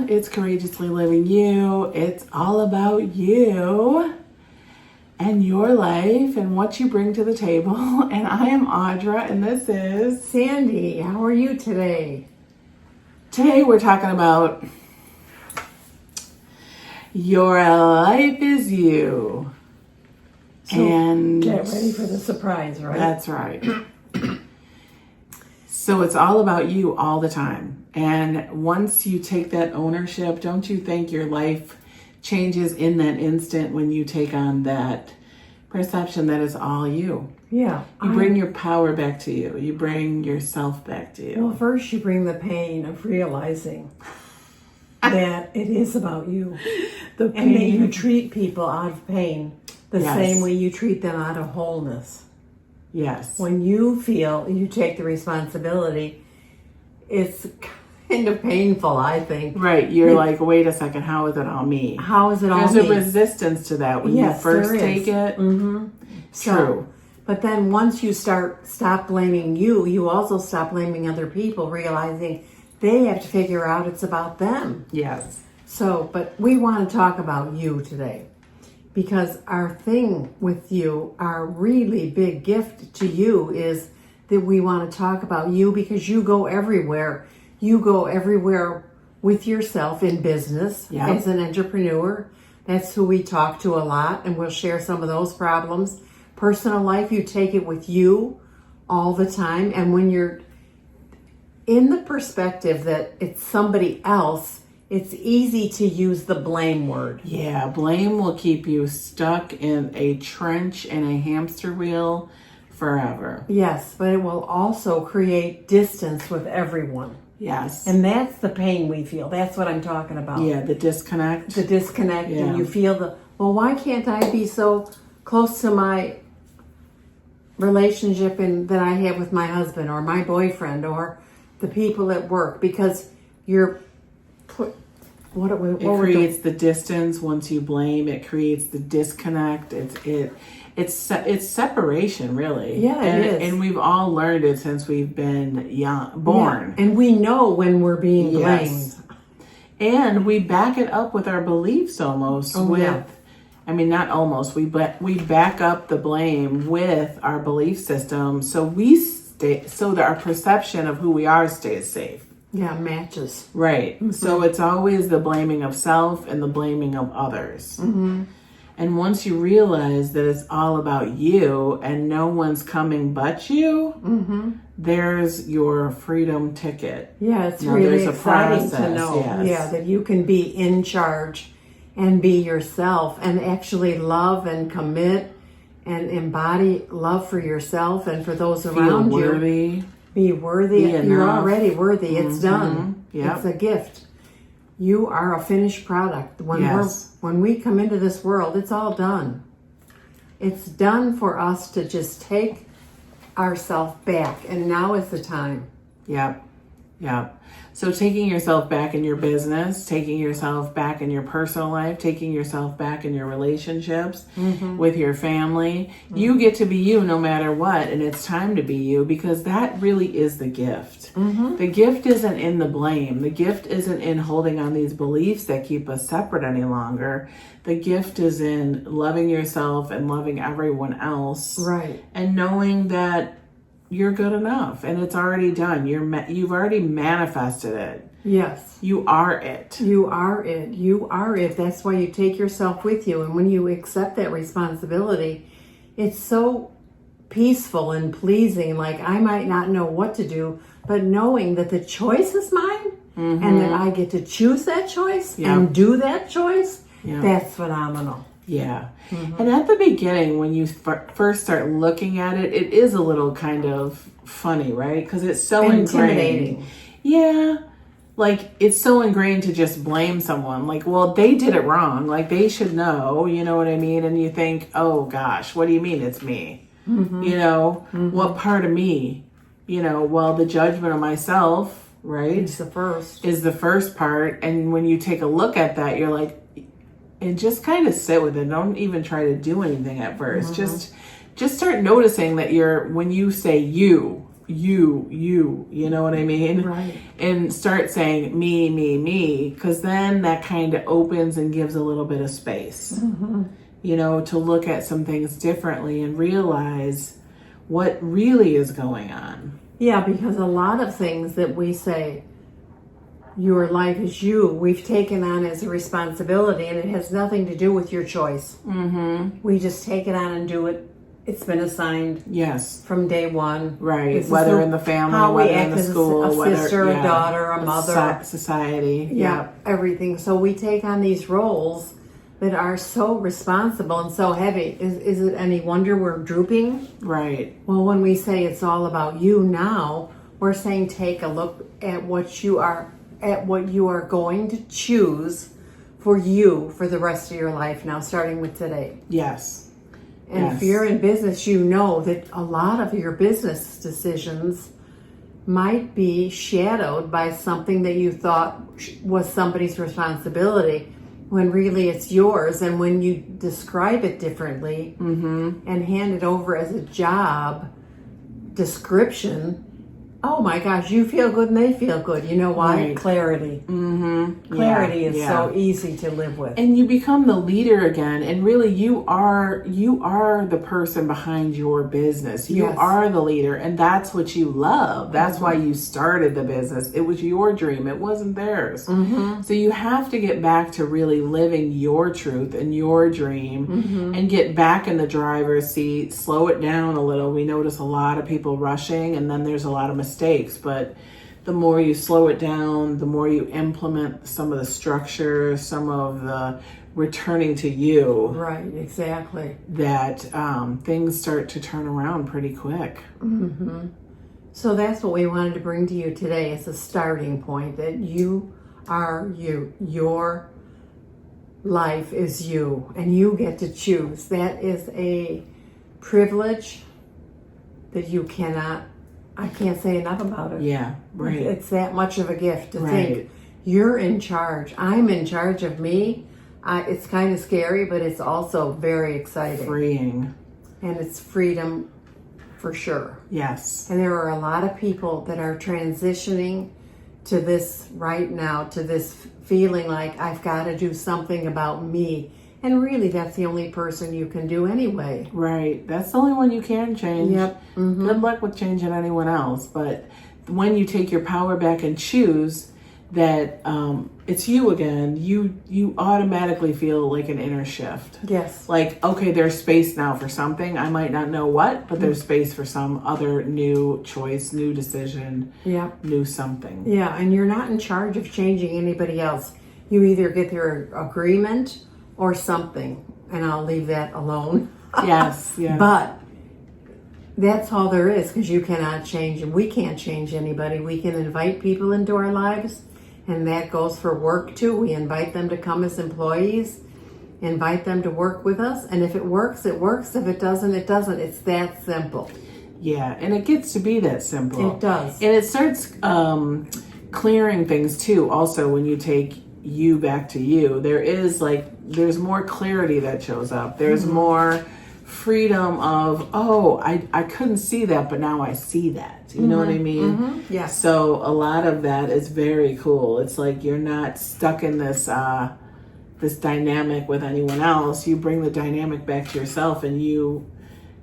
It's Courageously Living You. It's all about you and your life and what you bring to the table. And I am Audra, and this is Sandy. How are you today? Today we're talking about your life is you. So and get ready for the surprise, right? That's right. So it's all about you all the time. And once you take that ownership, don't you think your life changes in that instant when you take on that perception that is all you? Yeah. You bring your power back to you. You bring yourself back to you. Well, first you bring the pain of realizing that it is about you. And that you treat people out of pain the same way you treat them out of wholeness. Yes. When you feel you take the responsibility, it's kind of painful, I think. Right. You're like, wait a second, how is it all me? How is it all me? There's a resistance to that when you first take it. Mm-hmm. True. But then once you stop blaming you, you also stop blaming other people, realizing they have to figure out it's about them. Yes. So, but we want to talk about you today. Because our thing with you, our really big gift to you is that we want to talk about you because you go everywhere. You go everywhere with yourself in business as an entrepreneur. That's who we talk to a lot, and we'll share some of those problems. Personal life, you take it with you all the time. And when you're in the perspective that it's somebody else, it's easy to use the blame word. Yeah, blame will keep you stuck in a trench and a hamster wheel forever. Yes, but it will also create distance with everyone. Yes. And that's the pain we feel. That's what I'm talking about. Yeah, the disconnect. The disconnect, and you feel well, why can't I be so close to my relationship that I have with my husband or my boyfriend or the people at work? Because you're it creates the distance once you blame. It creates the disconnect. It's separation, really. Yeah, it is. And we've all learned it since we've been born. Yeah. And we know when we're being blamed. And we back it up with our beliefs almost. I mean, not almost. We back up the blame with our belief system, so that our perception of who we are stays safe. Yeah, matches. Right. Mm-hmm. So it's always the blaming of self and the blaming of others. Mm-hmm. And once you realize that it's all about you and no one's coming but you, there's your freedom ticket. Yeah, it's really exciting to know that you can be in charge and be yourself and actually love and commit and embody love for yourself and for those around you. Be worthy. You're already worthy. It's done. Yep. It's a gift. You are a finished product. When we come into this world, it's all done. It's done for us to just take ourselves back. And now is the time. Yep. Yep. So taking yourself back in your business, taking yourself back in your personal life, taking yourself back in your relationships with your family, you get to be you no matter what. And it's time to be you because that really is the gift. The gift isn't in the blame. The gift isn't in holding on these beliefs that keep us separate any longer. The gift is in loving yourself and loving everyone else. Right. And knowing that you're good enough and it's already done. You've already manifested it. Yes. You are it. You are it. You are it. That's why you take yourself with you. And when you accept that responsibility, it's so peaceful and pleasing. Like, I might not know what to do, but knowing that the choice is mine and that I get to choose that choice and do that choice, that's phenomenal. Yeah. And at the beginning, when you first start looking at it, it is a little kind of funny, right? Because it's so intimidating. Yeah. Like, it's so ingrained to just blame someone. Like, well, they did it wrong. Like, they should know, you know what I mean? And you think, oh, gosh, what do you mean it's me? You know, what part of me? You know, well, the judgment of myself, right? It's the first. Is the first part. And when you take a look at that, you're like, and just kind of sit with it. Don't even try to do anything at first. Just start noticing that when you say you you know what I mean? Right. And start saying me, because then that kind of opens and gives a little bit of space, to look at some things differently and realize what really is going on. Yeah, because a lot of things that we say, your life is you, we've taken on as a responsibility, and it has nothing to do with your choice. We just take it on and do it. It's been assigned Yes. from day one. Right. Whether in the family, how we whether act in the as school, a whether, sister, a daughter, a mother. Society. Yeah, everything. So we take on these roles that are so responsible and so heavy. Is it any wonder we're drooping? Right. Well, when we say it's all about you now, we're saying take a look at what you are going to choose for you for the rest of your life now, starting with today. Yes. And if you're in business, you know that a lot of your business decisions might be shadowed by something that you thought was somebody's responsibility, when really it's yours. And when you describe it differently and hand it over as a job description, oh my gosh, you feel good and they feel good. You know why? Right. Clarity. Clarity is so easy to live with. And you become the leader again, and really you are the person behind your business. You are the leader, and that's what you love. That's why you started the business. It was your dream. It wasn't theirs. So you have to get back to really living your truth and your dream and get back in the driver's seat, slow it down a little. We notice a lot of people rushing, and then there's a lot of mistakes, but the more you slow it down, the more you implement some of the structure, some of the returning to you. Right, exactly. That things start to turn around pretty quick. So that's what we wanted to bring to you today as a starting point, that you are you. Your life is you, and you get to choose. That is a privilege that I can't say enough about it. Yeah, right. It's that much of a gift to think you're in charge. I'm in charge of me. It's kind of scary, but it's also very exciting. Freeing. And it's freedom for sure. Yes. And there are a lot of people that are transitioning to this right now, to this feeling like I've got to do something about me. And really, that's the only person you can do anyway. Right. That's the only one you can change. Yep. Good luck with changing anyone else. But when you take your power back and choose that it's you again, you automatically feel like an inner shift. Yes. Like, okay, there's space now for something. I might not know what, but there's space for some other new choice, new decision, new something. Yeah, and you're not in charge of changing anybody else. You either get their agreement or something, and I'll leave that alone. Yes. But that's all there is, because you cannot change, and we can't change anybody. We can invite people into our lives, and that goes for work too. We invite them to come as employees, invite them to work with us, and if it works, it works. If it doesn't, it doesn't. It's that simple. Yeah, and it gets to be that simple. It does. And it starts clearing things too. Also, when you take you back to you, there's more clarity that shows up. There's more freedom of, I couldn't see that, but now I see that. You know what I mean? Yeah. So a lot of that is very cool. It's like you're not stuck in this this dynamic with anyone else. You bring the dynamic back to yourself, and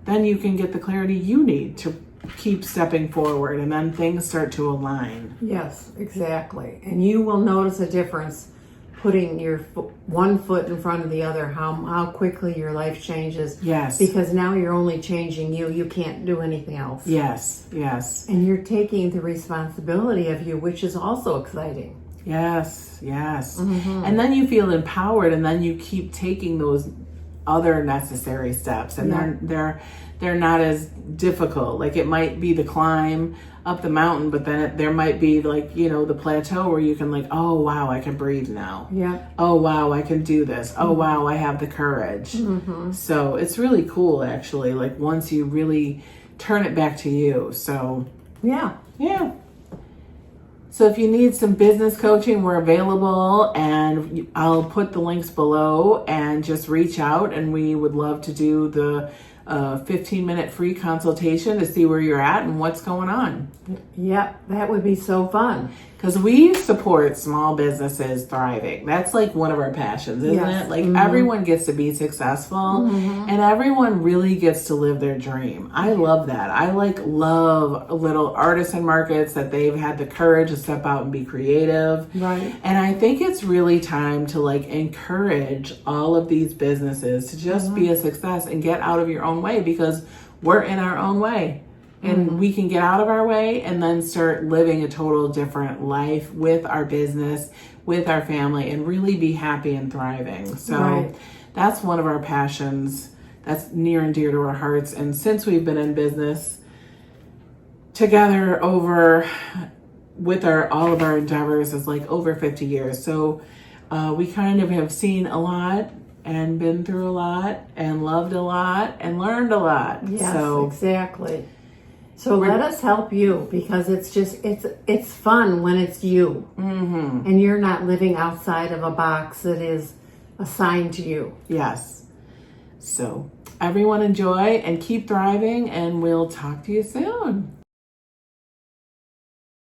then you can get the clarity you need to keep stepping forward, and then things start to align. Yes, exactly. And you will notice a difference putting your one foot in front of the other, how quickly your life changes. Yes. Because now you're only changing you. You can't do anything else. Yes. And you're taking the responsibility of you, which is also exciting. Yes. And then you feel empowered, and then you keep taking those other necessary steps, and they're not as difficult. Like, it might be the climb up the mountain, but then there might be the plateau where you can oh wow, I can breathe now. Yeah. Oh wow, I can do this. Oh wow, I have the courage. So it's really cool, actually, once you really turn it back to you. So yeah. So if you need some business coaching, we're available, and I'll put the links below, and just reach out, and we would love to do the a 15-minute free consultation to see where you're at and what's going on. Yep, that would be so fun. Because we support small businesses thriving. That's like one of our passions, isn't Yes. it? Like everyone gets to be successful and everyone really gets to live their dream. I love that. I love little artisan markets that they've had the courage to step out and be creative. Right. And I think it's really time to encourage all of these businesses to just be a success and get out of your own way, because we're in our own way. And we can get out of our way and then start living a total different life with our business, with our family, and really be happy and thriving. So that's one of our passions. That's near and dear to our hearts. And since we've been in business together with all of our endeavors is over 50 years. So we kind of have seen a lot and been through a lot and loved a lot and learned a lot. Yes, so, exactly. So let us help you, because it's fun when it's you and you're not living outside of a box that is assigned to you. Yes. So everyone enjoy and keep thriving, and we'll talk to you soon.